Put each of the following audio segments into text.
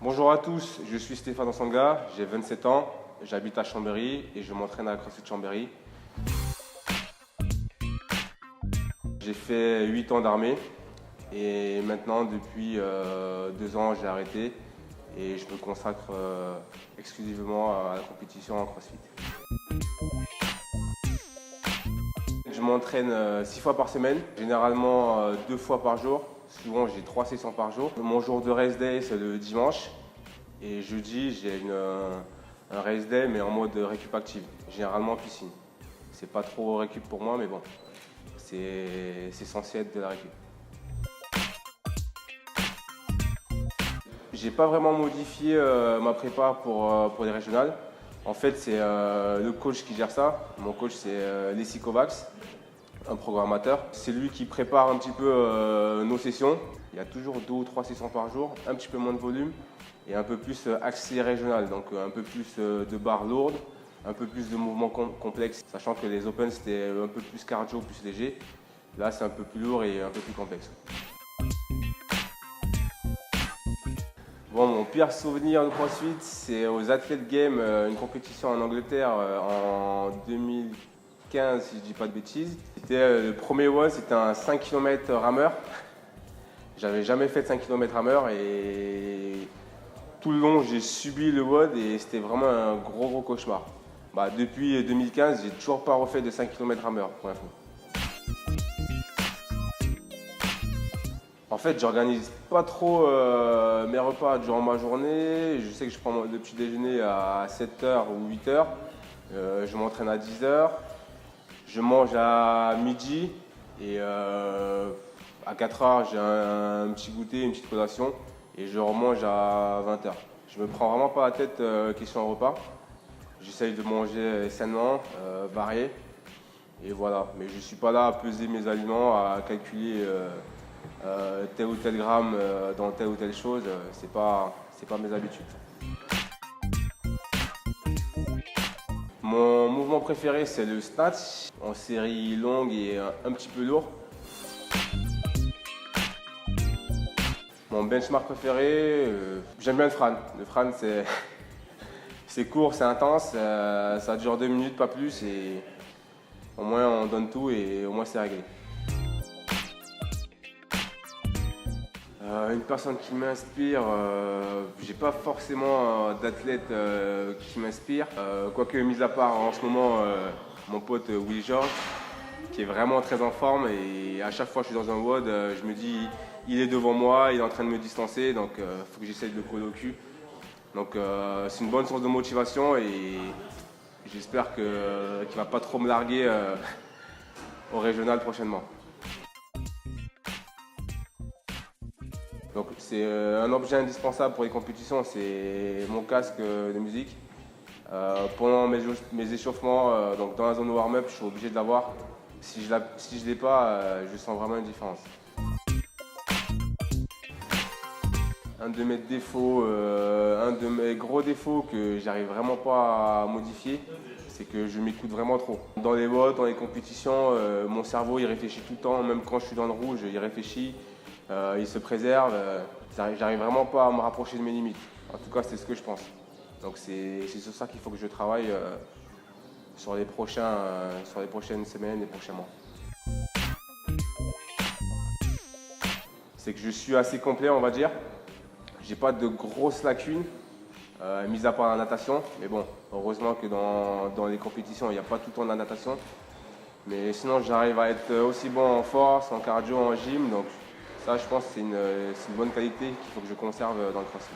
Bonjour à tous, je suis Stéphane Nsanga, j'ai 27 ans, j'habite à Chambéry et je m'entraîne à CrossFit Chambéry. J'ai fait 8 ans d'armée et maintenant depuis 2 ans j'ai arrêté et je me consacre exclusivement à la compétition en CrossFit. Je m'entraîne 6 fois par semaine, généralement 2 fois par jour. Souvent j'ai 3 sessions par jour. Mon jour de rest day c'est le dimanche et jeudi j'ai un rest day mais en mode récup active, généralement en piscine. C'est pas trop récup pour moi mais bon, c'est censé être de la récup. J'ai pas vraiment modifié ma prépa pour les régionales. En fait, c'est le coach qui gère ça. Mon coach, c'est Leslie Kovacs, un programmateur. C'est lui qui prépare un petit peu nos sessions. Il y a toujours 2 ou 3 sessions par jour, un petit peu moins de volume et un peu plus axé régional. Donc un peu plus de barres lourdes, un peu plus de mouvements complexes. Sachant que les Open, c'était un peu plus cardio, plus léger. Là, c'est un peu plus lourd et un peu plus complexe. Bon, mon pire souvenir de CrossFit, c'est aux Athlete Games, une compétition en Angleterre en 2015, si je dis pas de bêtises. Le premier WOD, c'était un 5 km rameur. J'avais jamais fait de 5 km rameur et tout le long, j'ai subi le WOD et c'était vraiment un gros cauchemar. Depuis 2015, j'ai toujours pas refait de 5 km rameur, pour l'info. En fait, j'organise pas trop mes repas durant ma journée. Je sais que je prends le petit déjeuner à 7h ou 8h. Je m'entraîne à 10h. Je mange à midi et à 4h, j'ai un petit goûter, une petite collation et je remange à 20h. Je me prends vraiment pas la tête question repas. J'essaye de manger sainement, varié et voilà. Mais je suis pas là à peser mes aliments, à calculer tel ou tel gramme dans telle ou telle chose, c'est pas mes habitudes. Mon mouvement préféré c'est le snatch, en série longue et un petit peu lourd. Mon benchmark préféré, j'aime bien le Fran. Le Fran c'est court, c'est intense, ça dure 2 minutes, pas plus et au moins on donne tout et au moins c'est réglé. Une personne qui m'inspire, j'ai pas forcément d'athlète qui m'inspire. Quoique, mis à part en ce moment, mon pote Will George, qui est vraiment très en forme et à chaque fois que je suis dans un WOD, je me dis il est devant moi, il est en train de me distancer, donc il faut que j'essaye de le coller au cul. Donc c'est une bonne source de motivation et j'espère qu'il va pas trop me larguer au régional prochainement. Donc c'est un objet indispensable pour les compétitions, c'est mon casque de musique. Pendant mes échauffements, donc dans la zone warm-up, je suis obligé de l'avoir. Si je ne l'ai pas, je sens vraiment une différence. Un de mes défauts, un de mes gros défauts que j'arrive vraiment pas à modifier, c'est que je m'écoute vraiment trop. Dans les WOD, dans les compétitions, mon cerveau il réfléchit tout le temps, même quand je suis dans le rouge, il réfléchit. Il se préserve, j'arrive vraiment pas à me rapprocher de mes limites. En tout cas, c'est ce que je pense. Donc c'est sur ça qu'il faut que je travaille sur les prochaines semaines et prochains mois. C'est que je suis assez complet, on va dire. J'ai pas de grosses lacunes, mis à part la natation. Mais bon, heureusement que dans les compétitions, il n'y a pas tout le temps de la natation. Mais sinon, j'arrive à être aussi bon en force, en cardio, en gym. Donc ça, je pense que c'est une bonne qualité qu'il faut que je conserve dans le CrossFit.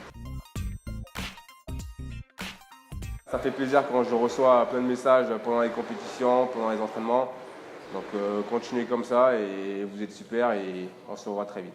Ça fait plaisir quand je reçois plein de messages pendant les compétitions, pendant les entraînements. Donc continuez comme ça et vous êtes super et on se revoit très vite.